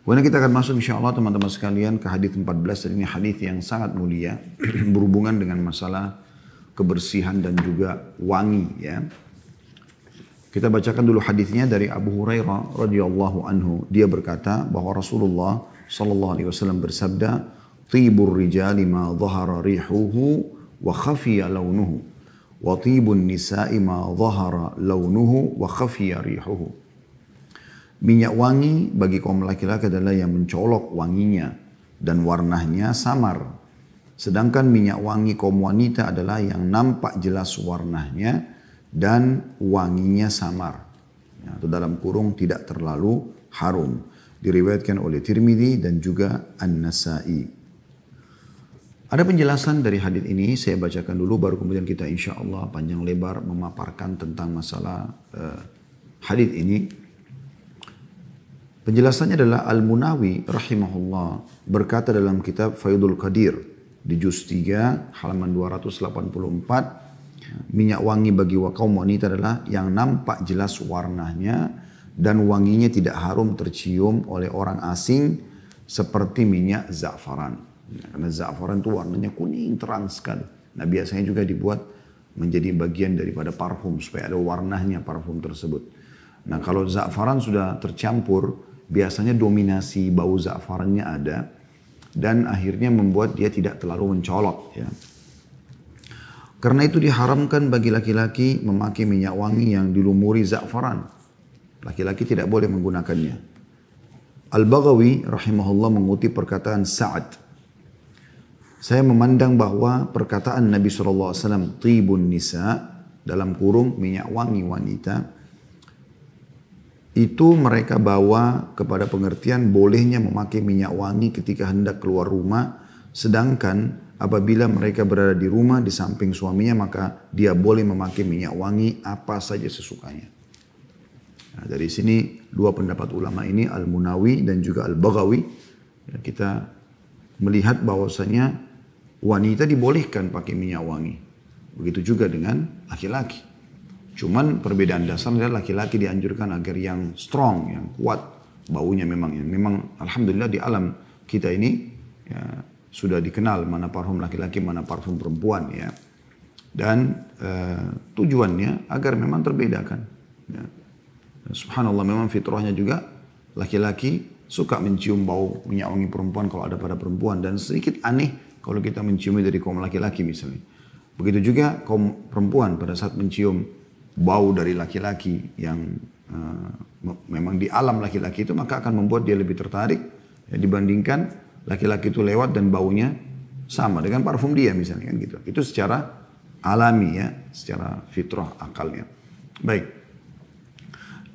Kemudian kita akan masuk insya Allah teman-teman sekalian ke hadis 14 dan ini hadis yang sangat mulia berhubungan dengan masalah kebersihan dan juga wangi ya. Kita bacakan dulu hadisnya dari Abu Hurairah radhiyallahu anhu. Dia berkata bahwa Rasulullah sallallahu alaihi wasallam bersabda, "Tibur rijali ma dhahara rihuhu wa khafiya launuhu, wa tibun nisa'i ma dhahara launuhu wa khafiya rihuhu." Minyak wangi bagi kaum laki-laki adalah yang mencolok wanginya dan warnanya samar. Sedangkan minyak wangi kaum wanita adalah yang nampak jelas warnanya dan wanginya samar. Ya, atau dalam kurung tidak terlalu harum. Diriwayatkan oleh Tirmidzi dan juga An-Nasa'i. Ada penjelasan dari hadis ini, saya bacakan dulu baru kemudian kita insya Allah panjang lebar memaparkan tentang masalah hadis ini. Penjelasannya adalah Al-Munawi rahimahullah berkata dalam kitab Faidul Qadir di juz 3 halaman 284, minyak wangi bagi kaum wanita adalah yang nampak jelas warnanya dan wanginya tidak harum tercium oleh orang asing seperti minyak za'faran. Karena za'faran itu warnanya kuning terang sekali. Nah biasanya juga dibuat menjadi bagian daripada parfum supaya ada warnanya parfum tersebut. Nah kalau za'faran sudah tercampur, biasanya dominasi bau za'farannya ada dan akhirnya membuat dia tidak terlalu mencolok ya. Karena itu diharamkan bagi laki-laki memakai minyak wangi yang dilumuri za'faran. Laki-laki tidak boleh menggunakannya. Al-Baghawi rahimahullah mengutip perkataan Sa'ad. Saya memandang bahwa perkataan Nabi SAW, tibun nisa, dalam kurung minyak wangi wanita, itu mereka bawa kepada pengertian bolehnya memakai minyak wangi ketika hendak keluar rumah. Sedangkan apabila mereka berada di rumah di samping suaminya maka dia boleh memakai minyak wangi apa saja sesukanya. Nah, dari sini dua pendapat ulama ini Al-Munawi dan juga Al-Baghawi. Ya, kita melihat bahwasanya wanita dibolehkan pakai minyak wangi. Begitu juga dengan laki-laki. Cuman perbedaan dasar adalah laki-laki dianjurkan agar yang strong, yang kuat baunya memang alhamdulillah di alam kita ini ya, sudah dikenal mana parfum laki-laki, mana parfum perempuan ya. Dan tujuannya agar memang terbedakan. Ya. Subhanallah memang fitrahnya juga laki-laki suka mencium bau minyak wangi perempuan kalau ada pada perempuan dan sedikit aneh kalau kita menciumnya dari kaum laki-laki misalnya. Begitu juga kaum perempuan pada saat mencium bau dari laki-laki yang memang di alam laki-laki itu maka akan membuat dia lebih tertarik ya, dibandingkan laki-laki itu lewat dan baunya sama dengan parfum dia misalnya kan gitu. Itu secara alami ya, secara fitrah akalnya. Baik.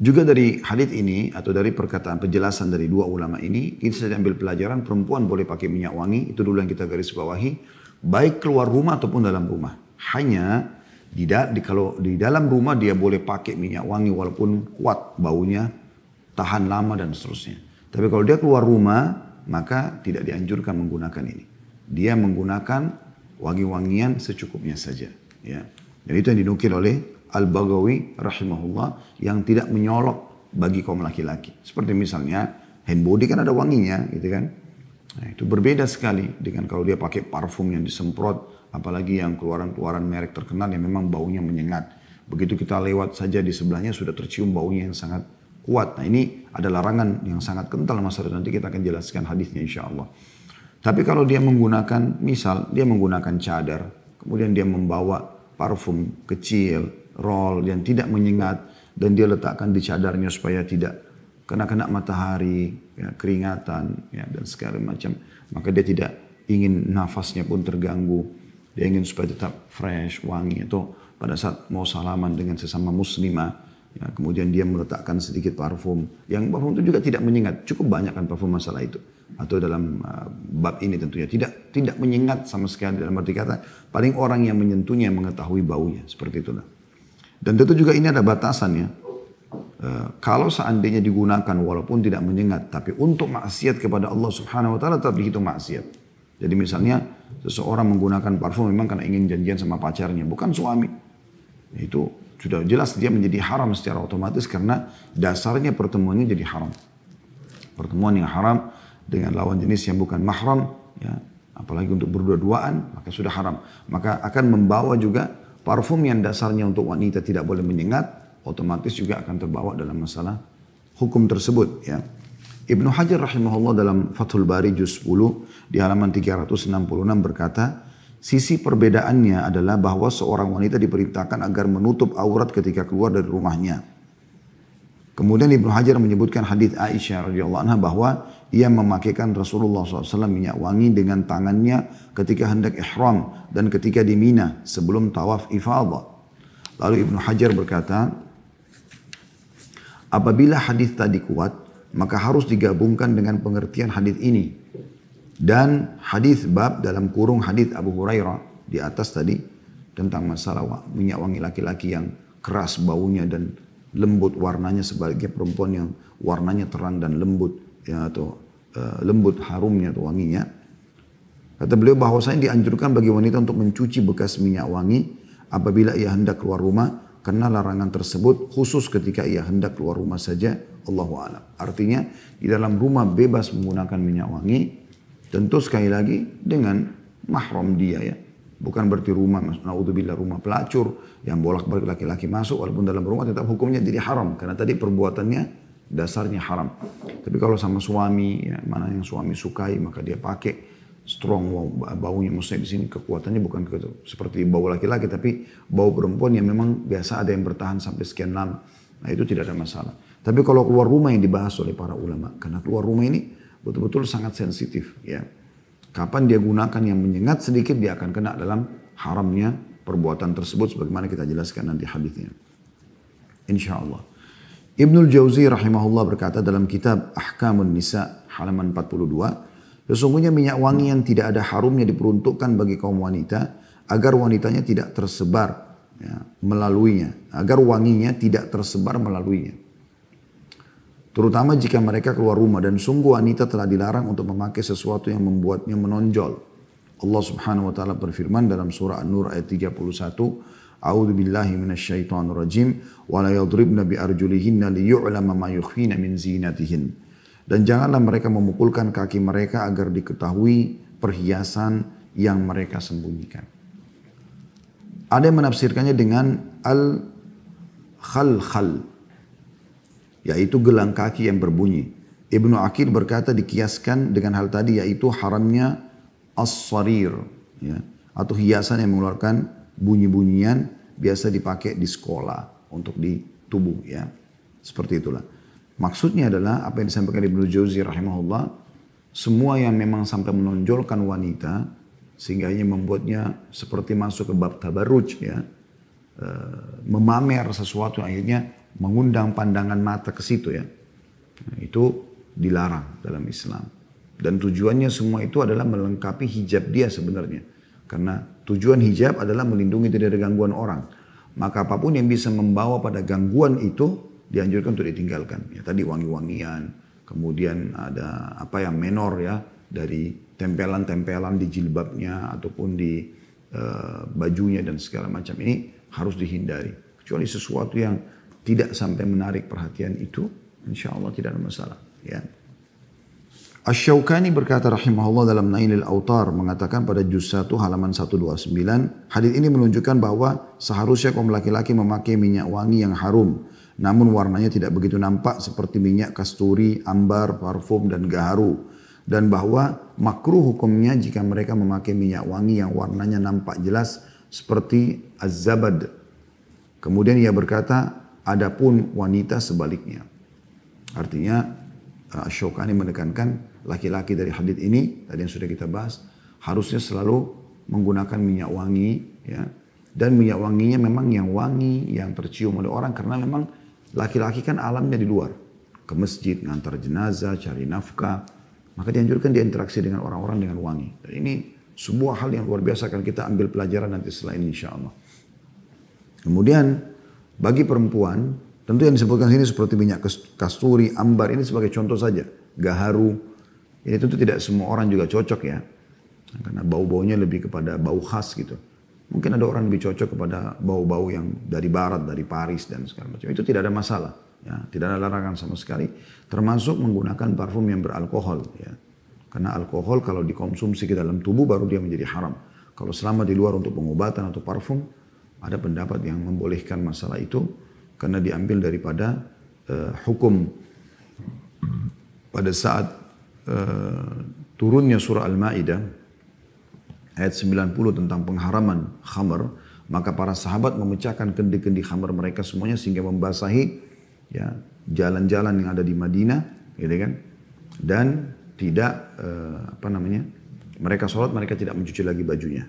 Juga dari hadits ini atau dari perkataan penjelasan dari dua ulama ini kita bisa ambil pelajaran perempuan boleh pakai minyak wangi, itu dulu yang kita garis bawahi, baik keluar rumah ataupun dalam rumah. Hanya kalau di dalam rumah dia boleh pakai minyak wangi walaupun kuat baunya, tahan lama dan seterusnya. Tapi kalau dia keluar rumah, maka tidak dianjurkan menggunakan ini. Dia menggunakan wangi-wangian secukupnya saja. Ya. Dan itu yang dinukil oleh Al-Baghawi rahimahullah yang tidak menyolok bagi kaum laki-laki. Seperti misalnya hand body kan ada wanginya gitu kan. Nah, itu berbeda sekali dengan kalau dia pakai parfum yang disemprot. Apalagi yang keluaran-keluaran merek terkenal yang memang baunya menyengat. Begitu kita lewat saja di sebelahnya sudah tercium baunya yang sangat kuat. Nah ini ada larangan yang sangat kental masalah nanti kita akan jelaskan hadisnya insya Allah. Tapi kalau dia menggunakan, misal dia menggunakan cadar, kemudian dia membawa parfum kecil, roll yang tidak menyengat, dan dia letakkan di cadarnya supaya tidak kena matahari, ya, keringatan, ya, dan segala macam. Maka dia tidak ingin nafasnya pun terganggu. Dia ingin supaya tetap fresh, wangi. Atau pada saat mau salaman dengan sesama muslimah, ya, kemudian dia meletakkan sedikit parfum. Yang parfum itu juga tidak menyengat. Cukup banyak kan parfum masalah itu. Atau dalam bab ini tentunya. Tidak menyengat sama sekali. Dalam arti kata, paling orang yang menyentuhnya yang mengetahui baunya. Seperti itulah. Dan tentu juga ini ada batasannya. Kalau seandainya digunakan walaupun tidak menyengat. Tapi untuk maksiat kepada Allah subhanahu wa ta'ala tetap dihitung maksiat. Jadi misalnya seseorang menggunakan parfum memang karena ingin janjian sama pacarnya, bukan suami. Itu sudah jelas dia menjadi haram secara otomatis karena dasarnya pertemuannya jadi haram. pertemuan yang haram dengan lawan jenis yang bukan mahram, ya, apalagi untuk berdua-duaan, maka sudah haram. Maka akan membawa juga parfum yang dasarnya untuk wanita tidak boleh menyengat, otomatis juga akan terbawa dalam masalah hukum tersebut. Ya. Ibnu Hajar rahimahullah dalam Fathul Bari juz 10 di halaman 366 berkata, sisi perbedaannya adalah bahwa seorang wanita diperintahkan agar menutup aurat ketika keluar dari rumahnya. Kemudian Ibnu Hajar menyebutkan hadis Aisyah radhiyallahu anha bahwa ia memakaikan Rasulullah SAW minyak wangi dengan tangannya ketika hendak ihram dan ketika di Mina sebelum tawaf ifadah. Lalu Ibnu Hajar berkata, apabila hadis tadi kuat, maka harus digabungkan dengan pengertian hadis ini dan hadis bab dalam kurung hadis Abu Hurairah di atas tadi tentang masalah minyak wangi laki-laki yang keras baunya dan lembut warnanya sebagai perempuan yang warnanya terang dan lembut, ya, atau lembut harumnya atau wanginya. Kata beliau bahwasanya dianjurkan bagi wanita untuk mencuci bekas minyak wangi apabila ia hendak keluar rumah, karena larangan tersebut khusus ketika ia hendak keluar rumah saja. Allahu a'lam. Artinya di dalam rumah bebas menggunakan minyak wangi, tentu sekali lagi dengan mahram dia, ya. Bukan berarti rumah, naudzubillah, rumah pelacur yang bolak-balik laki-laki masuk, walaupun dalam rumah tetap hukumnya jadi haram. Karena tadi perbuatannya dasarnya haram. Tapi kalau sama suami, ya, mana yang suami sukai, maka dia pakai strong baunya. Maksudnya di sini kekuatannya bukan seperti bau laki-laki, tapi bau perempuan yang memang biasa ada yang bertahan sampai sekian lama. Nah itu tidak ada masalah. Tapi kalau keluar rumah yang dibahas oleh para ulama, karena keluar rumah ini betul-betul sangat sensitif, ya. Kapan dia gunakan yang menyengat sedikit, dia akan kena dalam haramnya perbuatan tersebut sebagaimana kita jelaskan nanti hadisnya. InsyaAllah. Ibnul Jauzi rahimahullah berkata dalam kitab Ahkamun Nisa halaman 42, sesungguhnya minyak wangi yang tidak ada harumnya diperuntukkan bagi kaum wanita agar wanitanya tidak tersebar, ya, melaluinya, agar wanginya tidak tersebar melaluinya. Terutama jika mereka keluar rumah, dan sungguh wanita telah dilarang untuk memakai sesuatu yang membuatnya menonjol. Allah subhanahu wa ta'ala berfirman dalam surah An-Nur ayat 31, A'udzu billahi minasyaitonir rajim, wa la yadribna bi arjulihinna liyu'lama ma yukhfina min zinatihin. Dan janganlah mereka memukulkan kaki mereka agar diketahui perhiasan yang mereka sembunyikan. Ada yang menafsirkannya dengan al-khalkhal, yaitu gelang kaki yang berbunyi. Ibnu Aqil berkata dikiaskan dengan hal tadi, yaitu haramnya as-sarir, ya, atau hiasan yang mengeluarkan bunyi-bunyian biasa dipakai di sekolah untuk di tubuh, ya. Seperti itulah. Maksudnya adalah apa yang disampaikan Ibnu Jauzi rahimahullah, semua yang memang sampai menonjolkan wanita sehingga ini membuatnya seperti masuk ke bab tabarruj, ya. Memamer sesuatu akhirnya mengundang pandangan mata ke situ, ya. Nah, itu dilarang dalam Islam. Dan tujuannya semua itu adalah melengkapi hijab dia sebenarnya. Karena tujuan hijab adalah melindungi dari gangguan orang. Maka apapun yang bisa membawa pada gangguan itu dianjurkan untuk ditinggalkan. Ya, tadi wangi-wangian, kemudian ada apa yang menor, ya, dari tempelan-tempelan di jilbabnya ataupun di bajunya dan segala macam ini harus dihindari. Kecuali sesuatu yang tidak sampai menarik perhatian itu, insya Allah tidak ada masalah. Ya. Asy-Syaukani berkata rahimahullah dalam Nailil Autar mengatakan pada juz 1 halaman 129, hadis ini menunjukkan bahwa seharusnya kaum laki-laki memakai minyak wangi yang harum, namun warnanya tidak begitu nampak seperti minyak kasturi, ambar, parfum dan gaharu, dan bahwa makruh hukumnya jika mereka memakai minyak wangi yang warnanya nampak jelas seperti az-zabad. Kemudian ia berkata, adapun wanita sebaliknya. Artinya Asy-Syaukani menekankan laki-laki dari hadits ini tadi yang sudah kita bahas harusnya selalu menggunakan minyak wangi, ya. Dan minyak wanginya memang yang wangi yang tercium oleh orang, karena memang laki-laki kan alamnya di luar, ke masjid, ngantar jenazah, cari nafkah, maka dianjurkan dia interaksi dengan orang-orang dengan wangi. Dan ini sebuah hal yang luar biasa akan kita ambil pelajaran nanti setelah ini insyaallah. Kemudian bagi perempuan, tentu yang disebutkan sini seperti minyak kasturi, ambar, ini sebagai contoh saja. Gaharu, ini tentu tidak semua orang juga cocok, ya. Karena bau-baunya lebih kepada bau khas gitu. Mungkin ada orang lebih cocok kepada bau-bau yang dari barat, dari Paris dan segala macam. Itu tidak ada masalah. Ya, tidak ada larangan sama sekali. Termasuk menggunakan parfum yang beralkohol. Ya. Karena alkohol kalau dikonsumsi ke dalam tubuh baru dia menjadi haram. Kalau selama di luar untuk pengobatan atau parfum, ada pendapat yang membolehkan masalah itu. Karena diambil daripada hukum pada saat turunnya surah Al-Ma'idah. Ayat 90 tentang pengharaman khamar. Maka para sahabat memecahkan kendi-kendi khamar mereka semuanya sehingga membasahi ya jalan-jalan yang ada di Madinah, gitu kan? Dan tidak mereka sholat, mereka tidak mencuci lagi bajunya.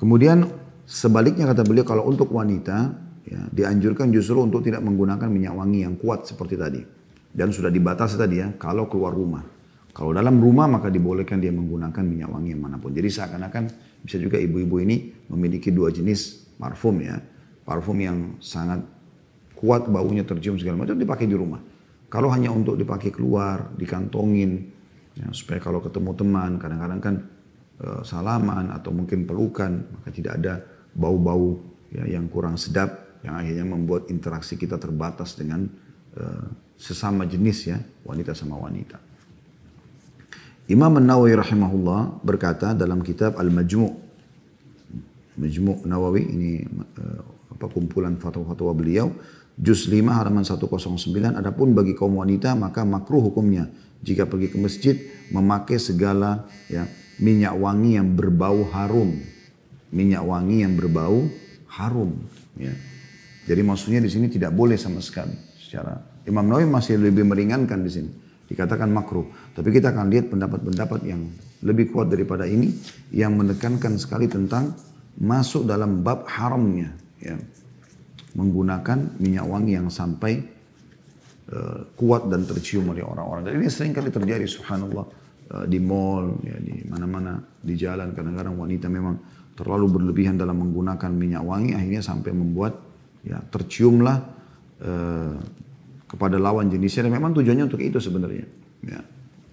Kemudian sebaliknya kata beliau, kalau untuk wanita ya, dianjurkan justru untuk tidak menggunakan minyak wangi yang kuat seperti tadi. Dan sudah dibatasi tadi ya, kalau keluar rumah. Kalau dalam rumah maka dibolehkan dia menggunakan minyak wangi yang manapun. Jadi seakan-akan bisa juga ibu-ibu ini memiliki dua jenis parfum ya. Parfum yang sangat kuat baunya, tercium segala macam dipakai di rumah. Kalau hanya untuk dipakai keluar, dikantongin, ya, supaya kalau ketemu teman, kadang-kadang kan salaman atau mungkin pelukan, maka tidak ada bau-bau ya, yang kurang sedap, yang akhirnya membuat interaksi kita terbatas dengan sesama jenis ya, wanita sama wanita. Imam An-Nawawi rahimahullah berkata dalam kitab Al-Majmu', Majmu' Nawawi, ini kumpulan fatwa-fatwa beliau, juz 5 halaman 109, adapun bagi kaum wanita maka makruh hukumnya jika pergi ke masjid memakai segala ya minyak wangi yang berbau harum. Minyak wangi yang berbau harum ya. Jadi maksudnya di sini tidak boleh sama sekali. Secara Imam Nawawi masih lebih meringankan di sini. Dikatakan makruh. Tapi kita akan lihat pendapat-pendapat yang lebih kuat daripada ini yang menekankan sekali tentang masuk dalam bab haramnya ya, menggunakan minyak wangi yang sampai kuat dan tercium oleh orang-orang. Dan ini sering kali terjadi, subhanallah, di mall, ya, di mana-mana, di jalan. Kadang-kadang wanita memang terlalu berlebihan dalam menggunakan minyak wangi, akhirnya sampai membuat ya terciumlah kepada lawan jenisnya. Dan memang tujuannya untuk itu sebenarnya. Ya.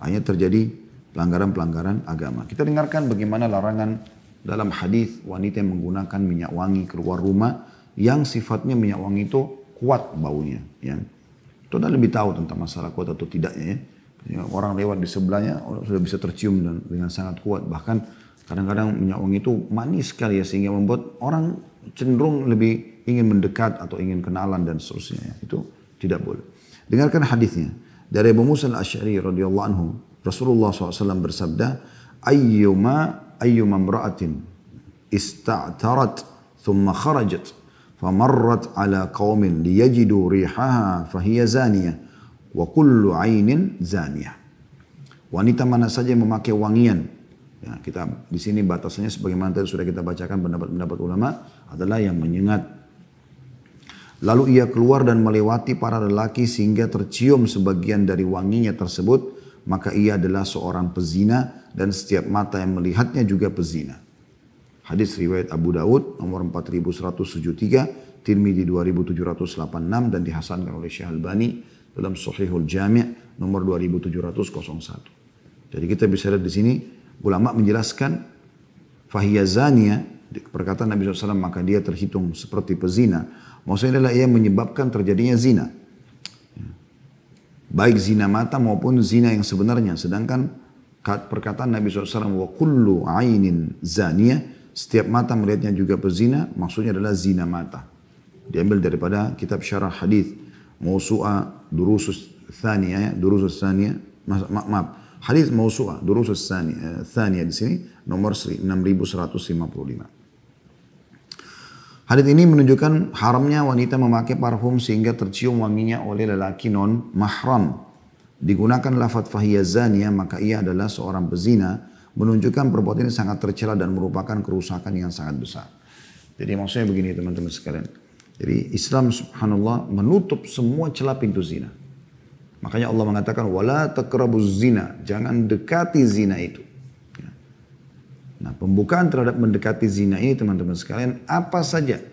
Hanya terjadi pelanggaran-pelanggaran agama. Kita dengarkan bagaimana larangan dalam hadis wanita yang menggunakan minyak wangi keluar rumah yang sifatnya minyak wangi itu kuat baunya. Ya. Itu anda lebih tahu tentang masalah kuat atau tidaknya. Ya. Orang lewat di sebelahnya sudah bisa tercium dengan sangat kuat. Bahkan kadang-kadang minyak wangi itu manis sekali ya, sehingga membuat orang cenderung lebih ingin mendekat atau ingin kenalan dan seterusnya. Ya. Itu tidak boleh. Dengarkan hadisnya. Dari Abu Musa al-Asy'ari radhiyallahu anhu, Rasulullah SAW bersabda, ayyuma imra'atin ista'tarat thumma kharajat famarrat ala qaumin liyajidu rihaha fahiya zaniyah wa kullu 'ainin zaniyah. Wanita mana saja yang memakai wangian, ya, kita di sini batasannya sebagaimana tadi sudah kita bacakan pendapat-pendapat ulama adalah yang menyengat. Lalu ia keluar dan melewati para lelaki sehingga tercium sebagian dari wanginya tersebut, maka ia adalah seorang pezina dan setiap mata yang melihatnya juga pezina. Hadis riwayat Abu Daud nomor 4173, Tirmidzi 2786 dan dihasankan oleh Syekh Albani dalam Shahihul Jami' nomor 2701. Jadi kita bisa lihat di sini ulama menjelaskan fahiyazania, perkataan Nabi SAW, maka dia terhitung seperti pezina. Maksudnya adalah ia menyebabkan terjadinya zina. Baik zina mata maupun zina yang sebenarnya. Sedangkan perkataan Nabi SAW, wa kullu ainin zaniyah, setiap mata melihatnya juga pezina, maksudnya adalah zina mata. Diambil daripada kitab syarah hadis Mawsu'a Durusus Thaniyah, hadis Mawsu'a Durusus Thaniyah di sini nomor 6155. Hadis ini menunjukkan haramnya wanita memakai parfum sehingga tercium wanginya oleh lelaki non mahram. Digunakan lafaz fahiyazania, maka ia adalah seorang pezina, menunjukkan perbuatan ini sangat tercela dan merupakan kerusakan yang sangat besar. Jadi maksudnya begini teman-teman sekalian. Jadi Islam subhanallah menutup semua celah pintu zina. Makanya Allah mengatakan wala taqrabuz zina, jangan dekati zina itu. Nah, pembukaan terhadap mendekati zina ini teman-teman sekalian, apa saja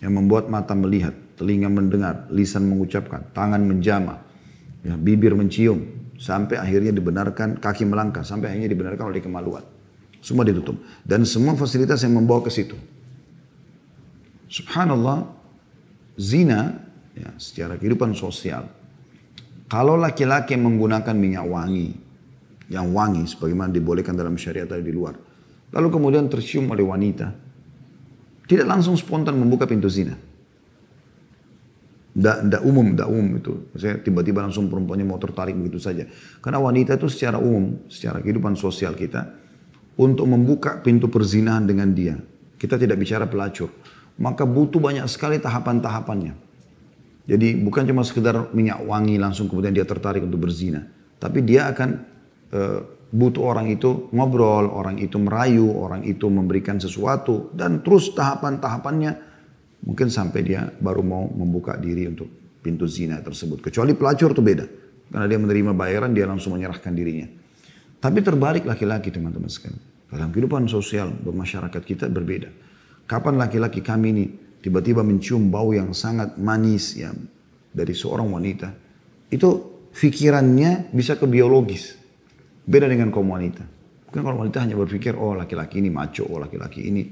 yang membuat mata melihat, telinga mendengar, lisan mengucapkan, tangan menjamah, ya, bibir mencium, sampai akhirnya dibenarkan, kaki melangkah, sampai akhirnya dibenarkan oleh kemaluan. Semua ditutup. Dan semua fasilitas yang membawa ke situ. Subhanallah, zina, ya, secara kehidupan sosial, kalau laki-laki yang menggunakan minyak wangi, yang wangi sebagaimana dibolehkan dalam syariat atau di luar, lalu kemudian tercium oleh wanita, tidak langsung spontan membuka pintu zina. Tidak umum itu. Saya tiba-tiba langsung perempuannya mau tertarik begitu saja. Karena wanita itu secara umum, secara kehidupan sosial kita, untuk membuka pintu perzinahan dengan dia, kita tidak bicara pelacur, maka butuh banyak sekali tahapan-tahapannya. Jadi bukan cuma sekedar minyak wangi langsung kemudian dia tertarik untuk berzina. Tapi dia akan butuh orang itu ngobrol, orang itu merayu, orang itu memberikan sesuatu. Dan terus tahapan-tahapannya mungkin sampai dia baru mau membuka diri untuk pintu zina tersebut. Kecuali pelacur itu beda. Karena dia menerima bayaran dia langsung menyerahkan dirinya. Tapi terbalik laki-laki teman-teman sekalian. Dalam kehidupan sosial bermasyarakat kita berbeda. Kapan laki-laki kami ini tiba-tiba mencium bau yang sangat manis ya dari seorang wanita, itu pikirannya bisa ke biologis. Beda dengan kaum wanita. Bukan kalau wanita hanya berpikir, oh laki-laki ini maco, oh laki-laki ini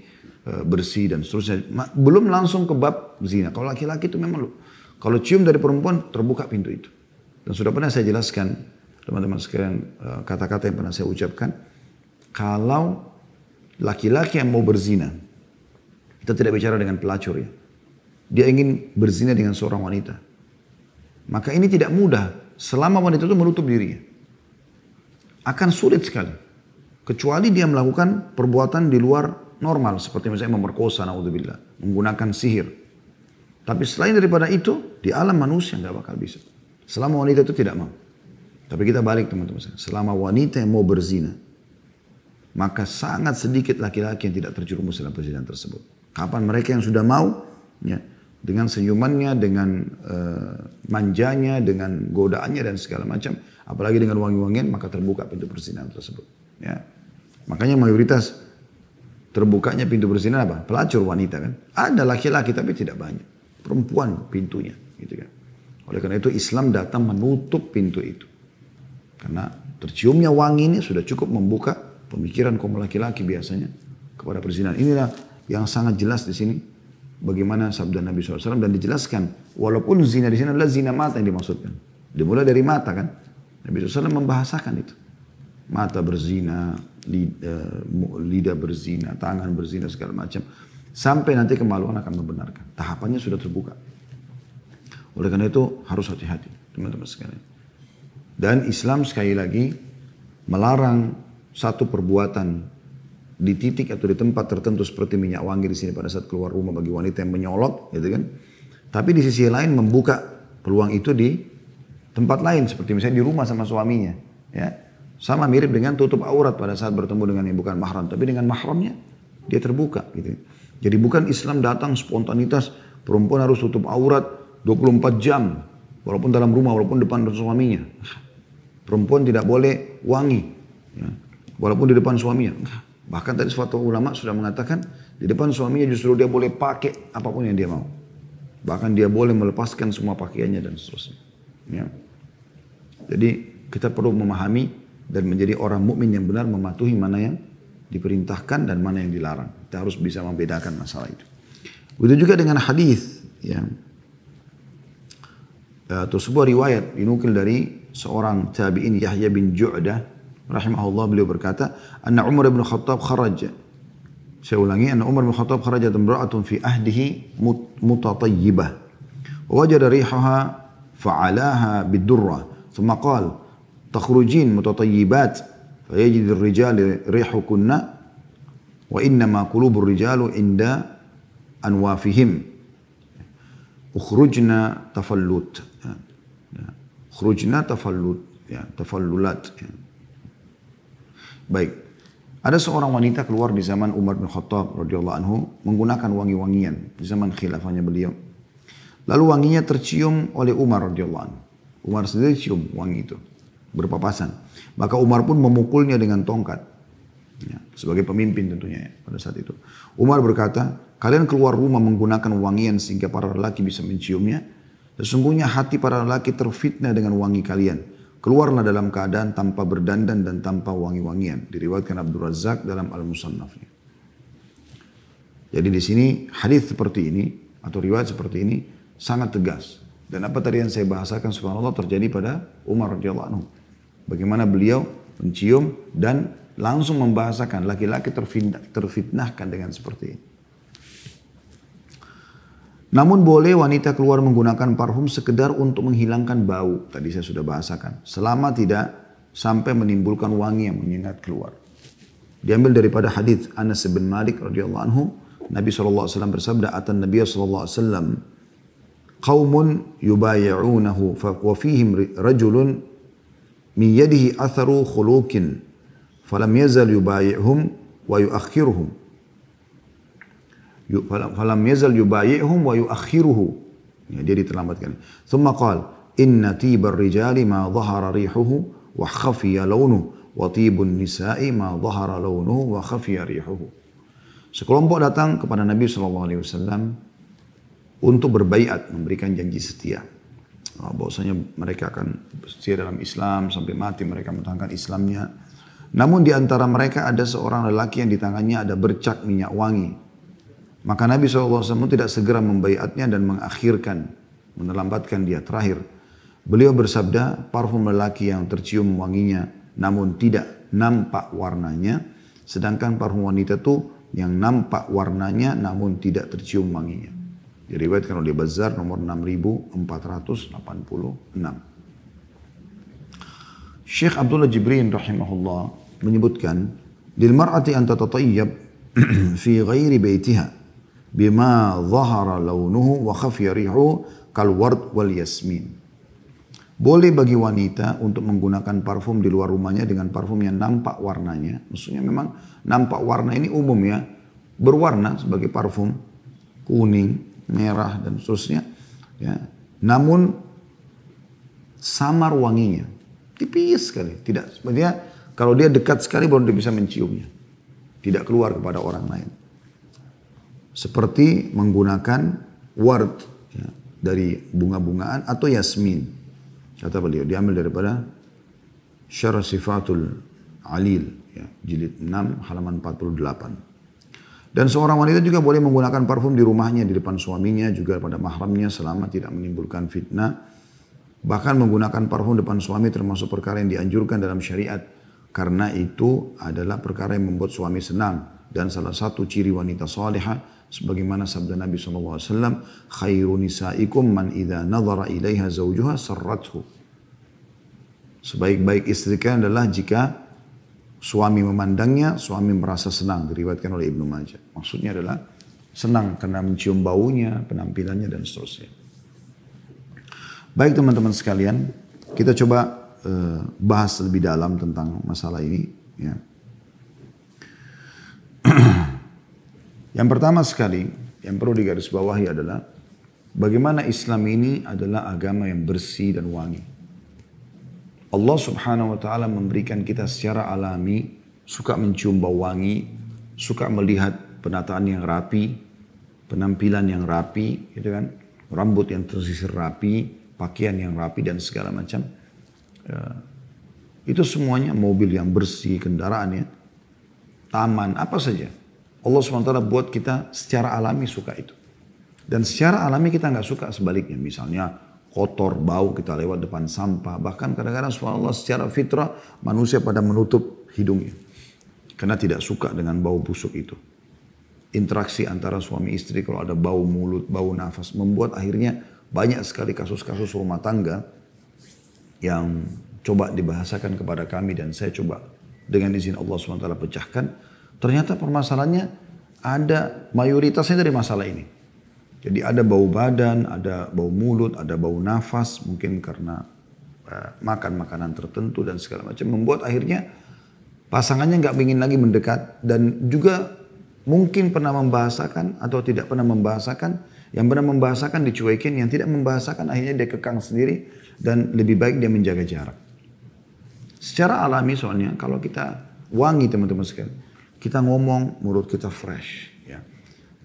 bersih dan seterusnya. Belum langsung ke bab zina. Kalau laki-laki itu memang kalau cium dari perempuan terbuka pintu itu. Dan sudah pernah saya jelaskan, teman-teman sekalian, kata-kata yang pernah saya ucapkan. Kalau laki-laki yang mau berzina, kita tidak bicara dengan pelacur ya. Dia ingin berzina dengan seorang wanita. Maka ini tidak mudah selama wanita itu menutup dirinya. Akan sulit sekali. Kecuali dia melakukan perbuatan di luar normal. Seperti misalnya memerkosa, naudzubillah. Menggunakan sihir. Tapi selain daripada itu, di alam manusia nggak bakal bisa. Selama wanita itu tidak mau. Tapi kita balik teman-teman. Selama wanita yang mau berzina, maka sangat sedikit laki-laki yang tidak terjerumus dalam perzinahan tersebut. Kapan mereka yang sudah mau, ya, dengan senyumannya, dengan manjanya, dengan godaannya dan segala macam, apalagi dengan wangi-wangian, maka terbuka pintu perzinahan tersebut. Ya. Makanya mayoritas terbukanya pintu perzinahan apa? Pelacur wanita kan. Ada laki-laki tapi tidak banyak. Perempuan pintunya, gitu kan. Oleh karena itu Islam datang menutup pintu itu. Karena terciumnya wangi ini sudah cukup membuka pemikiran kaum laki-laki biasanya kepada perzinahan. Inilah yang sangat jelas di sini bagaimana sabda Nabi SAW dan dijelaskan walaupun zina di sini adalah zina mata yang dimaksudkan. Dimulai dari mata kan. Nabi SAW membahasakan itu. Mata berzina, lidah berzina, tangan berzina segala macam. Sampai nanti kemaluan akan membenarkan. Tahapannya sudah terbuka. Oleh karena itu harus hati-hati teman-teman sekalian. Dan Islam sekali lagi melarang satu perbuatan di titik atau di tempat tertentu seperti minyak wangi di sini pada saat keluar rumah bagi wanita yang menyolok, gitu kan. Tapi di sisi lain membuka peluang itu di tempat lain seperti misalnya di rumah sama suaminya, ya. Sama mirip dengan tutup aurat pada saat bertemu dengan yang bukan mahram, tapi dengan mahramnya dia terbuka, gitu. Jadi bukan Islam datang spontanitas perempuan harus tutup aurat 24 jam walaupun dalam rumah, walaupun depan suaminya. Perempuan tidak boleh wangi, ya. Walaupun di depan suaminya. Bahkan tadi suatu ulama sudah mengatakan di depan suaminya justru dia boleh pakai apapun yang dia mau. Bahkan dia boleh melepaskan semua pakaiannya dan seterusnya. Ya. Jadi kita perlu memahami dan menjadi orang mukmin yang benar mematuhi mana yang diperintahkan dan mana yang dilarang. Kita harus bisa membedakan masalah itu. Begitu juga dengan hadis yang atau sebuah riwayat dinukil dari seorang tabi'in Yahya bin Ju'dah rahimahullah, beliau berkata, anna Umar bin Khattab kharaja. Saya ulangi, anna Umar bin Khattab kharajat imra'atun fi ahdihi mutatayyibah. Wa wajada rihaha fa'alaha bid-durra. Thumma qala, takhrujin mutatayyibat fayajid ar-rijal rihukunna wa innama qulubur rijalu inda anwafihim. Ukhrujna tafallut. Ukhrujna tafallut, ya, tafallulat. Ya. Baik, ada seorang wanita keluar di zaman Umar bin Khattab radhiyallahu anhu menggunakan wangi-wangian di zaman khilafahnya beliau. Lalu wanginya tercium oleh Umar radhiyallahu anhu. Umar sendiri cium wangi itu berpapasan. Maka Umar pun memukulnya dengan tongkat. Ya, sebagai pemimpin tentunya ya, pada saat itu. Umar berkata, kalian keluar rumah menggunakan wangian sehingga para lelaki bisa menciumnya. Sesungguhnya hati para lelaki terfitnah dengan wangi kalian. Keluarlah dalam keadaan tanpa berdandan dan tanpa wangi-wangian. Diriwayatkan Abdul Razak dalam Al-Musannafnya. Jadi di sini hadis seperti ini atau riwayat seperti ini sangat tegas. Dan apa tadi yang saya bahasakan subhanallah terjadi pada Umar radhiyallahu anhu. Bagaimana beliau mencium dan langsung membahasakan laki-laki terfitnahkan dengan seperti ini. Namun boleh wanita keluar menggunakan parfum sekedar untuk menghilangkan bau. Tadi saya sudah bahasakan. Selama tidak sampai menimbulkan wangi yang menyengat keluar. Diambil daripada hadis Anas bin Malik radhiyallahu anhu, Nabi SAW bersabda, "Atan Nabi SAW qaumun yubayi'unahu wa fihim rajulun min yadihi atharu khuluqin falam yazal yubayi'hum wa yuakhiruhum falam yazal yubayi'hum wa yuakhiruhu." Ya, dia diterlambatkan. Thumma qala inna tibar rijali ma dhahara rihuhu wa khafiya launuhu wa tibun nisa'i ma dhahara launuhu wa khafiya rihuhu. Sekelompok datang kepada Nabi SAW untuk berbaiat, memberikan janji setia. Bahwasanya mereka akan setia dalam Islam sampai mati, mereka mempertahankan Islamnya. Namun di antara mereka ada seorang lelaki yang di tangannya ada bercak minyak wangi. Maka Nabi SAW tidak segera membaiatnya dan mengakhirkan, menelambatkan dia terakhir. Beliau bersabda, parfum lelaki yang tercium wanginya namun tidak nampak warnanya, sedangkan parfum wanita itu yang nampak warnanya namun tidak tercium wanginya. Diriwayatkan oleh Bazzar nomor 6486. Syekh Abdullah Jibrin rahimahullah menyebutkan, lil mar'ati an tatatayyab fi ghairi baitiha bima dhahara launuhu wa khafiya rihuhu kal ward wal yasmin. Boleh bagi wanita untuk menggunakan parfum di luar rumahnya dengan parfum yang nampak warnanya. Maksudnya memang nampak warna ini umum ya. Berwarna sebagai parfum kuning, merah dan seterusnya. Ya. Namun samar wanginya. Tipis sekali. Tidak, sebenarnya kalau dia dekat sekali baru dia bisa menciumnya. Tidak keluar kepada orang lain. Seperti menggunakan ward ya, dari bunga-bungaan atau yasmin. Kata beliau, diambil daripada Syarah Sifatul Alil, ya, jilid 6, halaman 48. Dan seorang wanita juga boleh menggunakan parfum di rumahnya, di depan suaminya, juga pada mahramnya selama tidak menimbulkan fitnah. Bahkan menggunakan parfum depan suami termasuk perkara yang dianjurkan dalam syariat. Karena itu adalah perkara yang membuat suami senang. Dan salah satu ciri wanita salihah, sebagaimana sabda Nabi SAW, khairu nisaikum man idha nadhara ilaiha zawjuha sarrathu. Sebaik-baik istri kalian adalah jika suami memandangnya, suami merasa senang. Diriwayatkan oleh Ibnu Majah. Maksudnya adalah senang karena mencium baunya, penampilannya dan seterusnya. Baik teman-teman sekalian, kita coba bahas lebih dalam tentang masalah ini. Ya. Yang pertama sekali, yang perlu digarisbawahi adalah bagaimana Islam ini adalah agama yang bersih dan wangi. Allah Subhanahu wa taala memberikan kita secara alami suka mencium bau wangi, suka melihat penataan yang rapi, penampilan yang rapi, gitu kan? Rambut yang tersisir rapi, pakaian yang rapi dan segala macam. Itu semuanya mobil yang bersih, kendaraannya, taman, apa saja. Allah SWT buat kita secara alami suka itu. Dan secara alami kita nggak suka sebaliknya. Misalnya kotor, bau, kita lewat depan sampah. Bahkan kadang-kadang subhanallah secara fitrah manusia pada menutup hidungnya. Karena tidak suka dengan bau busuk itu. Interaksi antara suami istri kalau ada bau mulut, bau nafas. Membuat akhirnya banyak sekali kasus-kasus rumah tangga yang coba dibahasakan kepada kami. Dan saya coba dengan izin Allah SWT pecahkan. Ternyata permasalahannya ada mayoritasnya dari masalah ini. Jadi ada bau badan, ada bau mulut, ada bau nafas. Mungkin karena makan makanan tertentu dan segala macam. Membuat akhirnya pasangannya nggak ingin lagi mendekat. Dan juga mungkin pernah membahasakan atau tidak pernah membahasakan. Yang pernah membahasakan dicuekin, yang tidak membahasakan akhirnya dia kekang sendiri. Dan lebih baik dia menjaga jarak. Secara alami soalnya kalau kita wangi teman-teman sekalian. Kita ngomong, mulut kita fresh. Ya.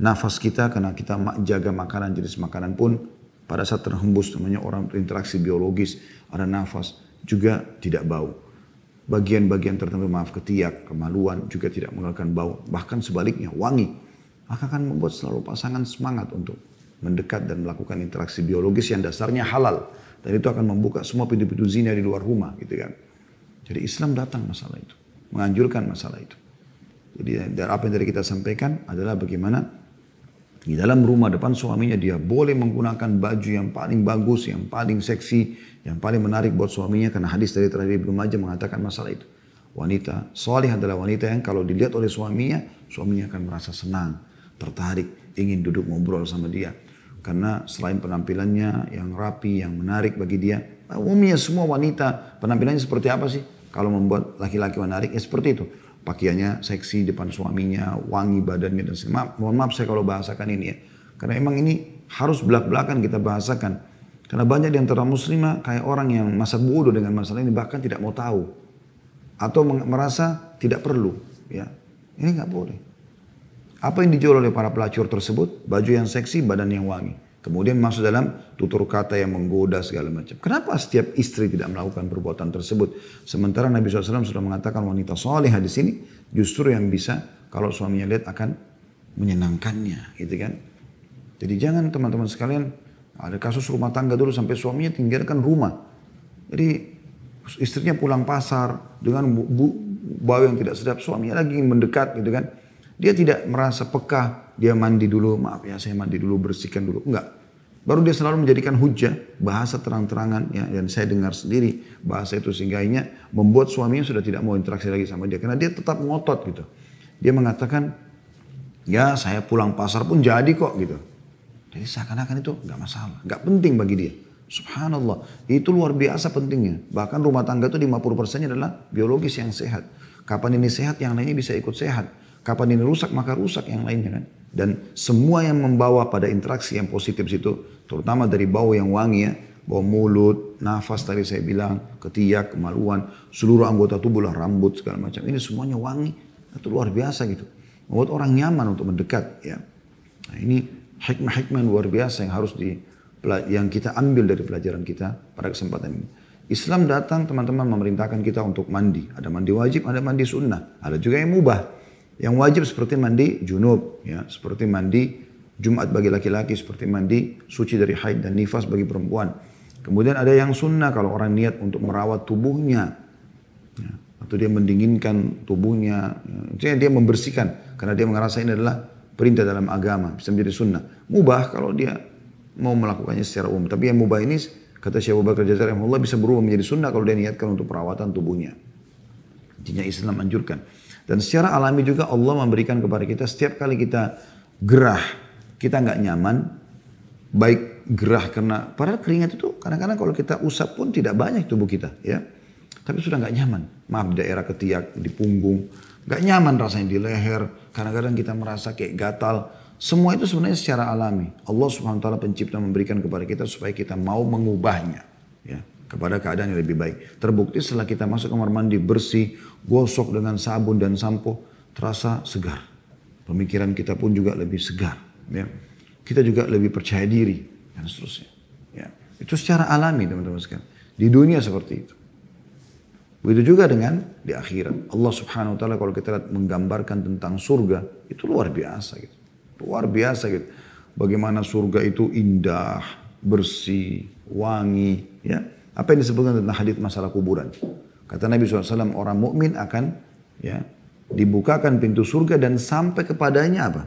Nafas kita karena kita jaga makanan, jenis makanan pun pada saat terhembus namanya orang berinteraksi biologis, ada nafas juga tidak bau. Bagian-bagian tertentu maaf ketiak, kemaluan juga tidak mengeluarkan bau. Bahkan sebaliknya wangi. Maka akan membuat selalu pasangan semangat untuk mendekat dan melakukan interaksi biologis yang dasarnya halal. Dan itu akan membuka semua pintu-pintu zina di luar rumah gitu kan. Jadi Islam datang masalah itu. Menganjurkan masalah itu. Jadi dari apa yang tadi kita sampaikan adalah bagaimana di dalam rumah depan suaminya dia boleh menggunakan baju yang paling bagus, yang paling seksi, yang paling menarik buat suaminya. Karena hadis dari terakhir Ibnu Majah mengatakan masalah itu. Wanita salih adalah wanita yang kalau dilihat oleh suaminya, suaminya akan merasa senang, tertarik, ingin duduk ngobrol sama dia. Karena selain penampilannya yang rapi, yang menarik bagi dia, umumnya semua wanita penampilannya seperti apa sih? Kalau membuat laki-laki menarik, ya seperti itu. Pakaiannya seksi depan suaminya, wangi badannya dan segala. Mohon maaf saya kalau bahasakan ini ya. Karena emang ini harus belak-belakan kita bahasakan. Karena banyak di antara muslimah kayak orang yang masa bodoh dengan masalah ini, bahkan tidak mau tahu. Atau merasa tidak perlu. Ya, ini nggak boleh. Apa yang dijual oleh para pelacur tersebut? Baju yang seksi, badan yang wangi. Kemudian masuk dalam tutur kata yang menggoda segala macam. Kenapa setiap istri tidak melakukan perbuatan tersebut? Sementara Nabi SAW sudah mengatakan wanita salihah di sini justru yang bisa kalau suaminya lihat akan menyenangkannya, gitu kan? Jadi jangan teman-teman sekalian, ada kasus rumah tangga dulu sampai suaminya tinggalkan rumah. Jadi istrinya pulang pasar dengan bau yang tidak sedap, suaminya lagi mendekat, gitu kan? Dia tidak merasa peka, dia mandi dulu, maaf ya saya mandi dulu, bersihkan dulu. Enggak. Baru dia selalu menjadikan hujah, bahasa terang-terangan, ya, dan saya dengar sendiri bahasa itu sehingga akhirnya membuat suaminya sudah tidak mau interaksi lagi sama dia. Karena dia tetap ngotot gitu. Dia mengatakan, ya saya pulang pasar pun jadi kok gitu. Jadi seakan-akan itu enggak masalah, enggak penting bagi dia. Subhanallah, itu luar biasa pentingnya. Bahkan rumah tangga itu 50%-nya adalah biologis yang sehat. Kapan ini sehat, yang lainnya bisa ikut sehat. Kapan ini rusak, maka rusak yang lainnya kan. Dan semua yang membawa pada interaksi yang positif situ, terutama dari bau yang wangi ya, bau mulut, nafas tadi saya bilang, ketiak, kemaluan, seluruh anggota tubuh lah, rambut segala macam. Ini semuanya wangi, itu luar biasa gitu. Membuat orang nyaman untuk mendekat ya. Nah ini hikmah-hikmah luar biasa yang harus yang kita ambil dari pelajaran kita pada kesempatan ini. Islam datang teman-teman memerintahkan kita untuk mandi. Ada mandi wajib, ada mandi sunnah. Ada juga yang mubah. Yang wajib seperti mandi junub, ya, seperti mandi Jumat bagi laki-laki, seperti mandi suci dari haid dan nifas bagi perempuan. Kemudian ada yang sunnah kalau orang niat untuk merawat tubuhnya, ya, atau dia mendinginkan tubuhnya, ya, dia membersihkan karena dia merasa ini adalah perintah dalam agama, bisa menjadi sunnah. Mubah kalau dia mau melakukannya secara umum, tapi yang mubah ini kata Syekh Abu Bakar Jazari rahimahullah bisa berubah menjadi sunnah kalau dia niatkan untuk perawatan tubuhnya. Intinya Islam anjurkan. Dan secara alami juga Allah memberikan kepada kita setiap kali kita gerah, kita nggak nyaman, baik gerah karena, padahal keringat itu kadang-kadang kalau kita usap pun tidak banyak tubuh kita, ya. Tapi sudah nggak nyaman, maaf di daerah ketiak, di punggung, nggak nyaman rasanya di leher, kadang-kadang kita merasa kayak gatal. Semua itu sebenarnya secara alami. Allah Subhanahu Wa Taala pencipta memberikan kepada kita supaya kita mau mengubahnya, ya, kepada keadaan yang lebih baik. Terbukti setelah kita masuk kamar mandi bersih, gosok dengan sabun dan sampo, terasa segar. Pemikiran kita pun juga lebih segar. Ya. Kita juga lebih percaya diri dan seterusnya. Ya. Itu secara alami teman-teman sekalian. Di dunia seperti itu. Begitu juga dengan di akhirat. Allah Subhanahu Wa Taala kalau kita lihat menggambarkan tentang surga, itu luar biasa gitu. Luar biasa gitu. Bagaimana surga itu indah, bersih, wangi, ya. Apa yang disebutkan tentang hadits masalah kuburan. Kata Nabi SAW, orang mukmin akan ya dibukakan pintu surga dan sampai kepadanya apa?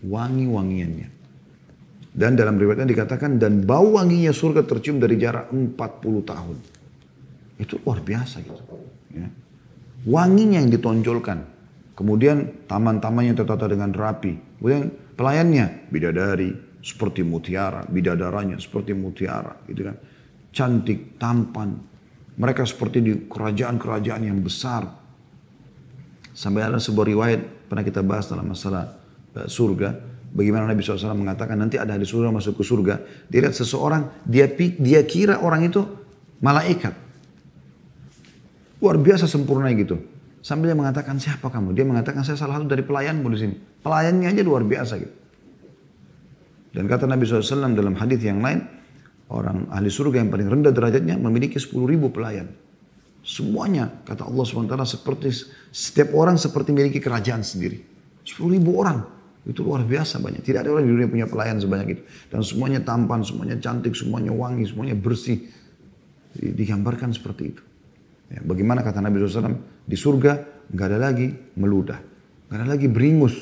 Wangi-wangiannya. Dan dalam riwayatnya dikatakan, dan bau wanginya surga tercium dari jarak 40 tahun. Itu luar biasa gitu. Ya. Wanginya yang ditonjolkan. Kemudian taman-tamannya tertata dengan rapi. Kemudian pelayannya, bidadari seperti mutiara, bidadaranya seperti mutiara. Gitu kan. Cantik, tampan. Mereka seperti di kerajaan-kerajaan yang besar. Sampai ada sebuah riwayat, pernah kita bahas dalam masalah surga. Bagaimana Nabi SAW mengatakan, nanti ada di surga masuk ke surga. Dia lihat seseorang, dia kira orang itu malaikat. Luar biasa sempurna gitu. Sambil dia mengatakan, siapa kamu? Dia mengatakan, saya salah satu dari pelayanmu di sini. Pelayannya aja luar biasa gitu. Dan kata Nabi SAW dalam hadis yang lain, orang ahli surga yang paling rendah derajatnya memiliki 10.000 pelayan. Semuanya, kata Allah SWT, seperti setiap orang seperti memiliki kerajaan sendiri. 10.000 orang. Itu luar biasa banyak. Tidak ada orang di dunia punya pelayan sebanyak itu. Dan semuanya tampan, semuanya cantik, semuanya wangi, semuanya bersih. Digambarkan seperti itu. Ya, bagaimana kata Nabi SAW, di surga nggak ada lagi meludah. Nggak ada lagi beringus.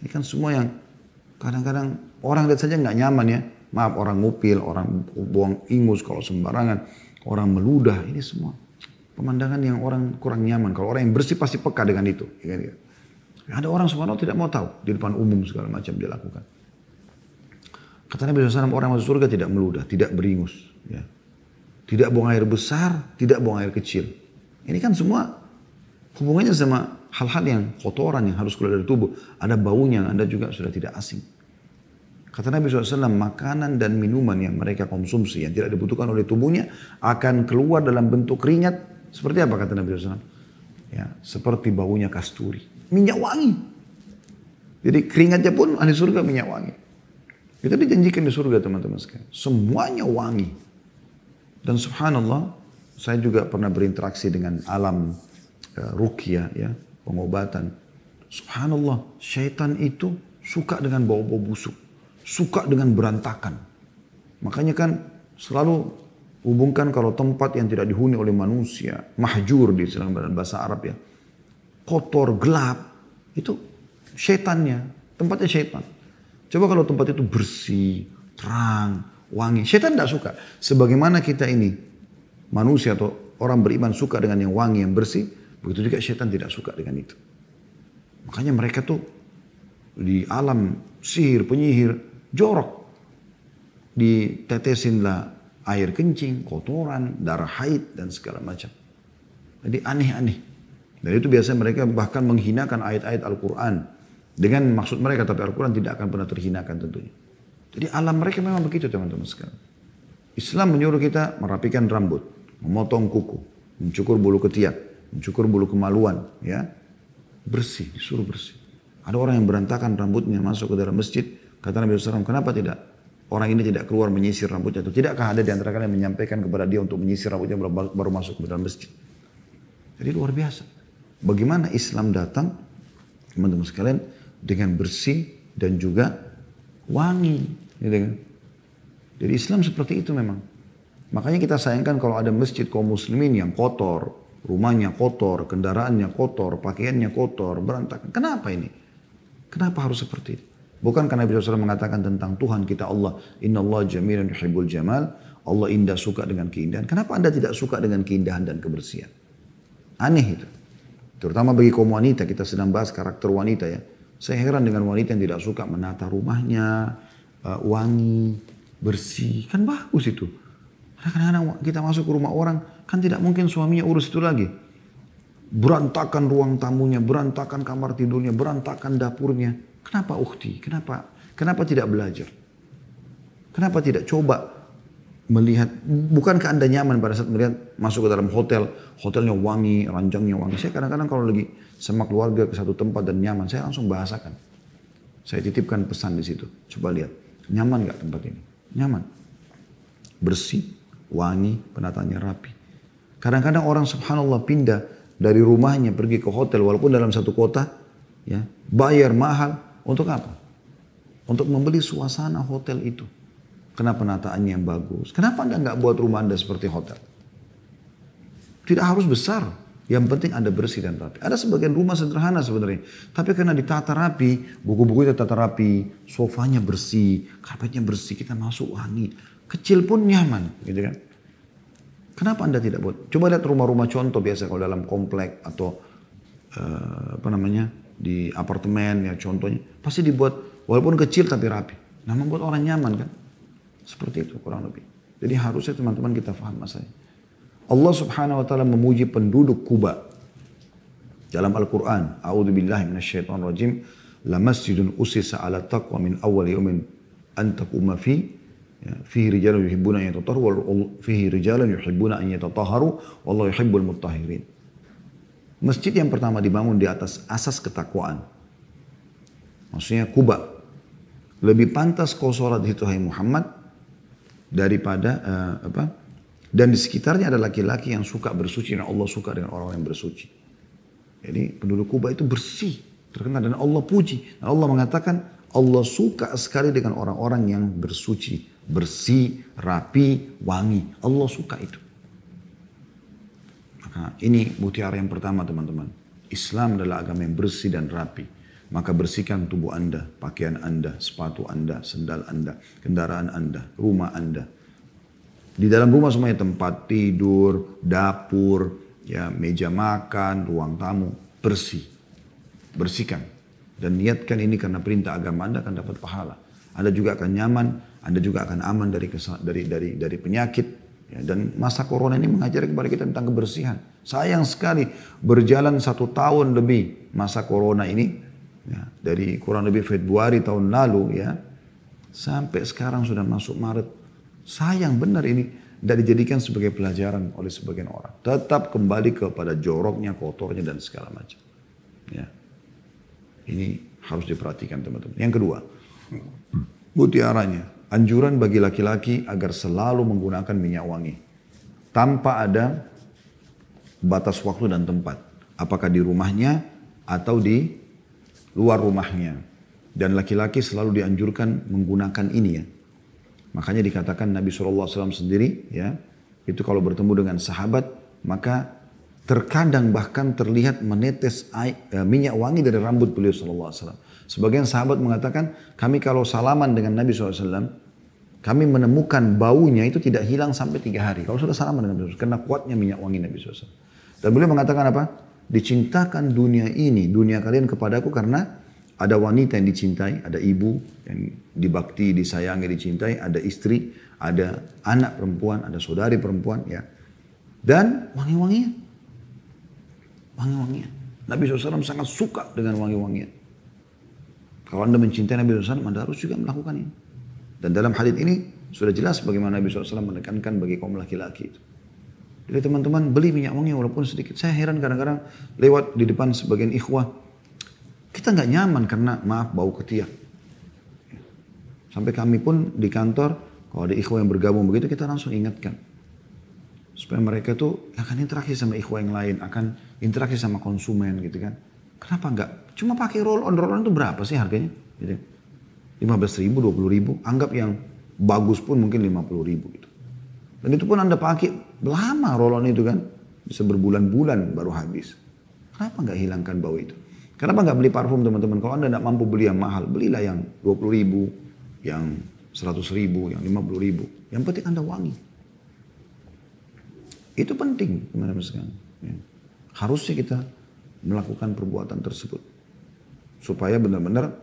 Ini kan semua yang kadang-kadang orang lihat saja nggak nyaman ya. Maaf, orang ngupil, orang buang ingus kalau sembarangan. Orang meludah, ini semua. Pemandangan yang orang kurang nyaman. Kalau orang yang bersih pasti peka dengan itu. Ya, ada orang subhanallah tidak mau tahu. Di depan umum segala macam dia lakukan. Kata Nabi SAW, orang masuk surga tidak meludah, tidak beringus. Ya. Tidak buang air besar, tidak buang air kecil. Ini kan semua hubungannya sama hal-hal yang kotoran yang harus keluar dari tubuh. Ada baunya yang Anda juga sudah tidak asing. Kata Nabi SAW, makanan dan minuman yang mereka konsumsi yang tidak dibutuhkan oleh tubuhnya akan keluar dalam bentuk keringat. Seperti apa kata Nabi SAW? Ya, seperti baunya kasturi. Minyak wangi. Jadi keringatnya pun ahli surga minyak wangi. Itu dijanjikan di surga teman-teman sekalian. Semuanya wangi. Dan subhanallah, saya juga pernah berinteraksi dengan alam ruqyah, ya, pengobatan. Subhanallah, syaitan itu suka dengan bau-bau busuk. Suka dengan berantakan. Makanya kan selalu hubungkan kalau tempat yang tidak dihuni oleh manusia, mahjur di dalam bahasa Arab ya, kotor, gelap, itu syaitannya, tempatnya syaitan. Coba kalau tempat itu bersih, terang, wangi, syaitan tidak suka. Sebagaimana kita ini manusia atau orang beriman suka dengan yang wangi, yang bersih, begitu juga syaitan tidak suka dengan itu. Makanya mereka tuh di alam sihir, penyihir, jorok. Ditetesinlah air kencing, kotoran, darah haid, dan segala macam. Jadi aneh-aneh. Dan itu biasanya mereka bahkan menghinakan ayat-ayat Al-Quran. Dengan maksud mereka, tapi Al-Quran tidak akan pernah terhinakan tentunya. Jadi alam mereka memang begitu teman-teman sekalian. Islam menyuruh kita merapikan rambut, memotong kuku, mencukur bulu ketiak, mencukur bulu kemaluan. Ya, bersih, disuruh bersih. Ada orang yang berantakan rambutnya masuk ke dalam masjid. Kata Nabi SAW, kenapa tidak? Orang ini tidak keluar menyisir rambutnya. Atau tidakkah ada di antara kalian yang menyampaikan kepada dia untuk menyisir rambutnya baru masuk ke dalam masjid. Jadi luar biasa. Bagaimana Islam datang, teman-teman sekalian, dengan bersih dan juga wangi. Gitu kan? Jadi Islam seperti itu memang. Makanya kita sayangkan kalau ada masjid kaum muslimin yang kotor. Rumahnya kotor, kendaraannya kotor, pakaiannya kotor, berantakan. Kenapa ini? Kenapa harus seperti itu? Bukan karena Nabi SAW mengatakan tentang Tuhan kita Allah. Inna Allah jamilun yuhibbul jamal. Allah indah suka dengan keindahan. Kenapa Anda tidak suka dengan keindahan dan kebersihan? Aneh itu. Terutama bagi kaum wanita. Kita sedang bahas karakter wanita ya. Saya heran dengan wanita yang tidak suka menata rumahnya. Wangi, bersih. Kan bagus itu. Kadang-kadang kita masuk ke rumah orang. Kan tidak mungkin suaminya urus itu lagi. Berantakan ruang tamunya. Berantakan kamar tidurnya. Berantakan dapurnya. Kenapa ukhti? Kenapa tidak belajar? Kenapa tidak coba melihat? Bukankah Anda nyaman pada saat melihat masuk ke dalam hotel, hotelnya wangi, ranjangnya wangi? Saya kadang-kadang kalau lagi sama keluarga ke satu tempat dan nyaman, saya langsung bahasakan. Saya titipkan pesan di situ. Coba lihat, nyaman nggak tempat ini? Nyaman, bersih, wangi, penataannya rapi. Kadang-kadang orang subhanallah pindah dari rumahnya pergi ke hotel walaupun dalam satu kota, ya bayar mahal. Untuk apa? Untuk membeli suasana hotel itu. Kenapa penataannya yang bagus? Kenapa Anda nggak buat rumah Anda seperti hotel? Tidak harus besar. Yang penting Anda bersih dan rapi. Ada sebagian rumah sederhana sebenarnya. Tapi karena ditata rapi, buku-buku itu tata rapi, sofanya bersih, karpetnya bersih, kita masuk wangi. Kecil pun nyaman, gitu kan? Kenapa Anda tidak buat? Coba lihat rumah-rumah contoh biasa kalau dalam komplek atau di apartemen ya contohnya. Pasti dibuat walaupun kecil tapi rapi. Nah membuat orang nyaman kan. Seperti itu kurang lebih. Jadi harusnya teman-teman kita faham masalah. Allah subhanahu wa ta'ala memuji penduduk Kuba. Dalam Al-Quran. A'udzubillahi minasyaitonirrajim. La masjidun usisa ala taqwa min awal yawmin antakuma fi. Fihi rijalan yuhibbuna an yatatahharu. Fihi rijalan yuhibbuna an yatatahharu. Wallahu yuhibbul muttahirin. Masjid yang pertama dibangun di atas asas ketakwaan. Maksudnya Kuba. Lebih pantas kau sholat di situ hai Muhammad daripada dan di sekitarnya ada laki-laki yang suka bersuci dan Allah suka dengan orang-orang yang bersuci. Jadi penduduk Kuba itu bersih, terkenal dan Allah puji. Dan Allah mengatakan Allah suka sekali dengan orang-orang yang bersuci, bersih, rapi, wangi. Allah suka itu. Maka ini mutiara yang pertama teman-teman. Islam adalah agama yang bersih dan rapi. Maka bersihkan tubuh Anda, pakaian Anda, sepatu Anda, sendal Anda, kendaraan Anda, rumah Anda. Di dalam rumah semuanya tempat tidur, dapur, ya meja makan, ruang tamu, bersih. Bersihkan. Dan niatkan ini karena perintah agama Anda akan dapat pahala. Anda juga akan nyaman, Anda juga akan aman dari penyakit. Ya, dan masa corona ini mengajar kepada kita tentang kebersihan. Sayang sekali berjalan 1 tahun lebih masa corona ini. Ya, dari kurang lebih Februari tahun lalu ya. Sampai sekarang sudah masuk Maret. Sayang benar ini tidak dijadikan sebagai pelajaran oleh sebagian orang. Tetap kembali kepada joroknya, kotornya dan segala macam. Ya. Ini harus diperhatikan teman-teman. Yang kedua, mutiaranya, anjuran bagi laki-laki agar selalu menggunakan minyak wangi. Tanpa ada batas waktu dan tempat. Apakah di rumahnya atau di luar rumahnya. Dan laki-laki selalu dianjurkan menggunakan ini ya. Makanya dikatakan Nabi SAW sendiri ya, itu kalau bertemu dengan sahabat maka terkadang bahkan terlihat menetes minyak wangi dari rambut beliau SAW. Sebagian sahabat mengatakan kami kalau salaman dengan Nabi SAW kami menemukan baunya itu tidak hilang sampai 3 hari. Kalau sudah salaman dengan Nabi SAW karena kuatnya minyak wangi Nabi SAW. Dan beliau mengatakan apa? Dicintakan dunia ini, dunia kalian kepadaku karena ada wanita yang dicintai, ada ibu yang dibakti, disayangi, dicintai, ada istri, ada anak perempuan, ada saudari perempuan, ya. Dan wangi-wangian. Wangi-wangian. Nabi SAW sangat suka dengan wangi-wangian. Kalau Anda mencintai Nabi SAW, Anda harus juga melakukan ini. Dan dalam hadits ini sudah jelas bagaimana Nabi SAW menekankan bagi kaum laki-laki itu. Jadi teman-teman beli minyak wangi walaupun sedikit. Saya heran kadang-kadang lewat di depan sebagian ikhwah. Kita nggak nyaman karena maaf bau ketiak. Sampai kami pun di kantor, kalau ada ikhwah yang bergabung begitu kita langsung ingatkan. Supaya mereka tuh akan interaksi sama ikhwah yang lain, akan interaksi sama konsumen gitu kan. Kenapa nggak? Cuma pakai roll on itu berapa sih harganya? Gitu. 15.000, 20.000, anggap yang bagus pun mungkin 50.000 gitu. Dan itu pun Anda pakai lama roll on itu kan. Bisa berbulan-bulan baru habis. Kenapa nggak hilangkan bau itu? Kenapa nggak beli parfum teman-teman? Kalau Anda tidak mampu beli yang mahal, belilah yang 20.000, yang 100.000, yang 50.000. Yang penting Anda wangi. Itu penting teman-teman sekalian. Ya. Harusnya kita melakukan perbuatan tersebut supaya benar-benar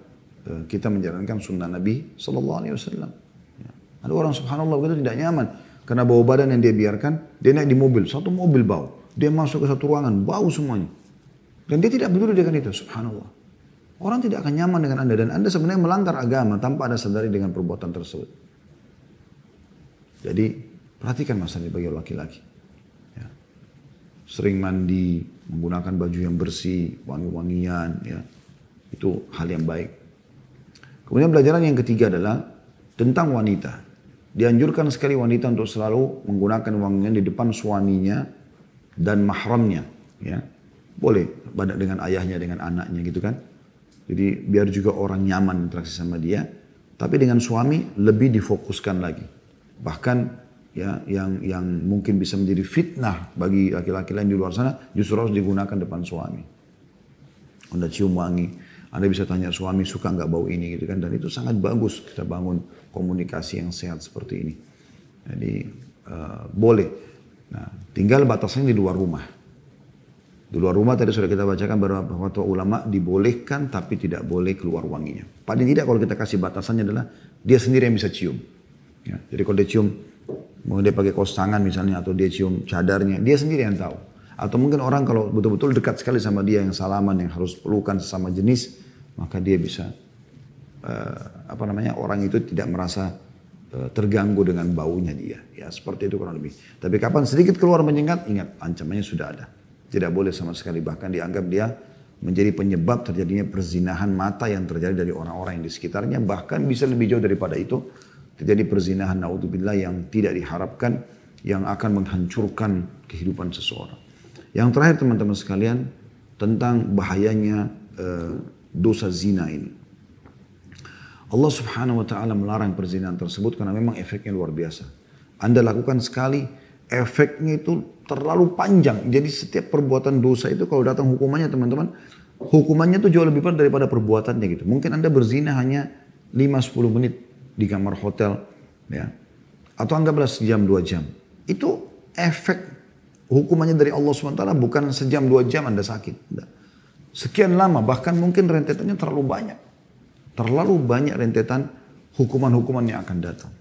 kita menjalankan sunnah Nabi SAW. Ya. Ada orang subhanallah begitu tidak nyaman karena bau badan yang dia biarkan, dia naik di mobil, satu mobil bau, dia masuk ke satu ruangan, bau semuanya. Dan dia tidak peduli dengan itu, subhanallah. Orang tidak akan nyaman dengan Anda. Dan Anda sebenarnya melanggar agama tanpa Anda sadari dengan perbuatan tersebut. Jadi, perhatikan masalah bagi laki-laki. Ya. Sering mandi, menggunakan baju yang bersih, wangi-wangian. Ya. Itu hal yang baik. Kemudian pelajaran yang ketiga adalah tentang wanita. Dianjurkan sekali wanita untuk selalu menggunakan wangian di depan suaminya dan mahramnya. Ya. Boleh dengan ayahnya, dengan anaknya gitu kan. Jadi biar juga orang nyaman interaksi sama dia. Tapi dengan suami lebih difokuskan lagi. Bahkan ya yang mungkin bisa menjadi fitnah bagi laki-laki lain di luar sana justru harus digunakan depan suami. Anda cium wangi, Anda bisa tanya suami suka nggak bau ini gitu kan. Dan itu sangat bagus kita bangun komunikasi yang sehat seperti ini. Jadi boleh. Nah, tinggal batasannya di luar rumah. Di luar rumah tadi sudah kita bacakan beberapa fatwa ulama dibolehkan tapi tidak boleh keluar wanginya. Paling tidak kalau kita kasih batasannya adalah dia sendiri yang bisa cium. Ya, jadi kalau dia cium, mau dia pakai kaos tangan misalnya atau dia cium cadarnya, dia sendiri yang tahu. Atau mungkin orang kalau betul-betul dekat sekali sama dia yang salaman yang harus pelukan sesama jenis, maka dia bisa orang itu tidak merasa terganggu dengan baunya dia. Ya seperti itu kurang lebih. Tapi kapan sedikit keluar menyengat, ingat ancamannya sudah ada. Tidak boleh sama sekali, bahkan dianggap dia menjadi penyebab terjadinya perzinahan mata yang terjadi dari orang-orang yang di sekitarnya. Bahkan bisa lebih jauh daripada itu, terjadi perzinahan naudzubillah yang tidak diharapkan, yang akan menghancurkan kehidupan seseorang. Yang terakhir teman-teman sekalian, tentang bahayanya dosa zina ini. Allah subhanahu wa ta'ala melarang perzinahan tersebut karena memang efeknya luar biasa. Anda lakukan sekali, efeknya itu terlalu panjang. Jadi setiap perbuatan dosa itu kalau datang hukumannya teman-teman, hukumannya itu jauh lebih berat daripada perbuatannya gitu. Mungkin Anda berzina hanya 5-10 menit di kamar hotel, ya, atau anggaplah sejam 2 jam. Itu efek hukumannya dari Allah SWT bukan sejam 2 jam Anda sakit. Sekian lama, bahkan mungkin rentetannya terlalu banyak. Terlalu banyak rentetan hukuman-hukuman yang akan datang.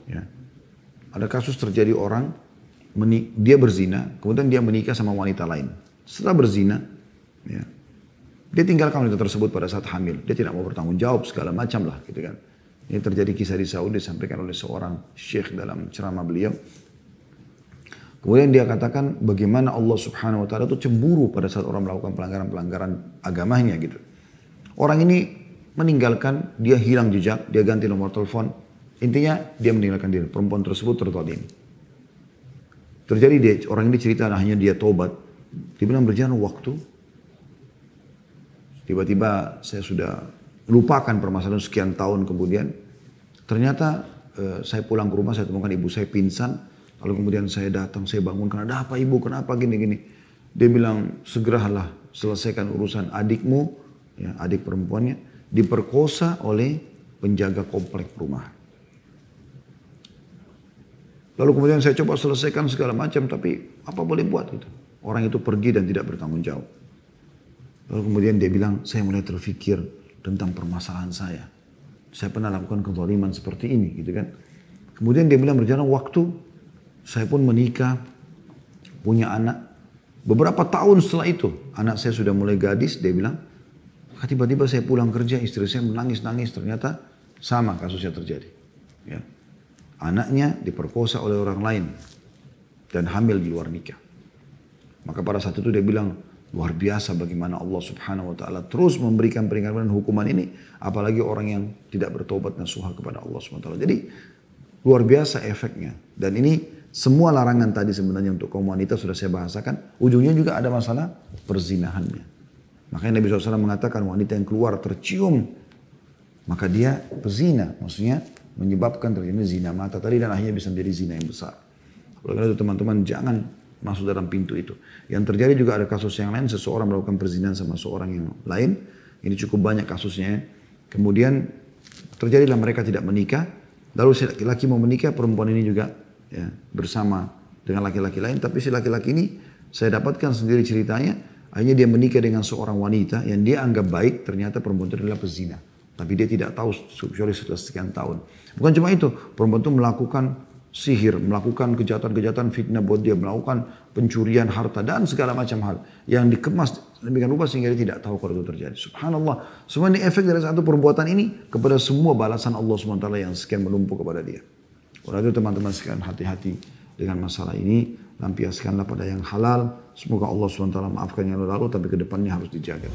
Ya. Ada kasus terjadi orang, dia berzina, kemudian dia menikah sama wanita lain. Setelah berzina, ya, dia tinggalkan wanita tersebut pada saat hamil. Dia tidak mau bertanggung jawab, segala macam lah. Gitu kan. Ini terjadi kisah di Saudi, disampaikan oleh seorang syekh dalam ceramah beliau. Kemudian dia katakan bagaimana Allah subhanahu wa ta'ala itu cemburu pada saat orang melakukan pelanggaran-pelanggaran agamanya gitu. Orang ini meninggalkan, dia hilang jejak, dia ganti nomor telepon. Intinya dia meninggalkan diri. Perempuan tersebut terzalim. Terjadi orang ini cerita hanya dia tobat. Dia bilang berjalan waktu. Tiba-tiba saya sudah lupakan permasalahan sekian tahun kemudian. Ternyata saya pulang ke rumah, saya temukan ibu saya pingsan. Lalu kemudian saya datang, saya bangunkan, ada apa ibu, kenapa gini-gini. Dia bilang segeralah selesaikan urusan adikmu, ya, adik perempuannya. Diperkosa oleh penjaga komplek perumahan. Lalu kemudian saya coba selesaikan segala macam, tapi apa boleh buat gitu. Orang itu pergi dan tidak bertanggung jawab. Lalu kemudian dia bilang, saya mulai terfikir tentang permasalahan saya. Saya pernah lakukan kezaliman seperti ini gitu kan. Kemudian dia bilang berjalan waktu, saya pun menikah, punya anak. Beberapa tahun setelah itu, anak saya sudah mulai gadis, dia bilang, tiba-tiba saya pulang kerja, istri saya menangis-nangis, ternyata sama kasusnya terjadi. Ya. Anaknya diperkosa oleh orang lain dan hamil di luar nikah. Maka pada saat itu dia bilang, luar biasa bagaimana Allah subhanahu wa ta'ala terus memberikan peringatan hukuman ini, apalagi orang yang tidak bertobat nasuha kepada Allah subhanahu wa ta'ala. Jadi luar biasa efeknya. Dan ini semua larangan tadi sebenarnya untuk kaum wanita sudah saya bahasakan, ujungnya juga ada masalah perzinahannya. Makanya Nabi SAW mengatakan wanita yang keluar tercium, maka dia pezina. Maksudnya menyebabkan terjadi zina mata tadi dan akhirnya bisa menjadi zina yang besar. Oleh karena itu teman-teman jangan masuk dalam pintu itu. Yang terjadi juga ada kasus yang lain, seseorang melakukan perzinahan sama seorang yang lain. Ini cukup banyak kasusnya. Kemudian terjadilah mereka tidak menikah. Lalu si laki-laki mau menikah, perempuan ini juga ya, bersama dengan laki-laki lain. Tapi si laki-laki ini saya dapatkan sendiri ceritanya. Akhirnya dia menikah dengan seorang wanita yang dia anggap baik, ternyata perempuan itu adalah pezina. Tapi dia tidak tahu kecuali setelah sekian tahun. Bukan cuma itu, perempuan itu melakukan sihir, melakukan kejahatan-kejahatan fitnah buat dia, melakukan pencurian harta dan segala macam hal. Yang dikemas demikian rupa sehingga dia tidak tahu kalau itu terjadi. Subhanallah, semua ini efek dari satu perbuatan ini kepada semua balasan Allah SWT yang sekian menumpuk kepada dia. Oleh itu teman-teman sekalian hati-hati dengan masalah ini. Lampiaskanlah pada yang halal. Semoga Allah SWT maafkan yang lalu, tapi kedepannya harus dijaga.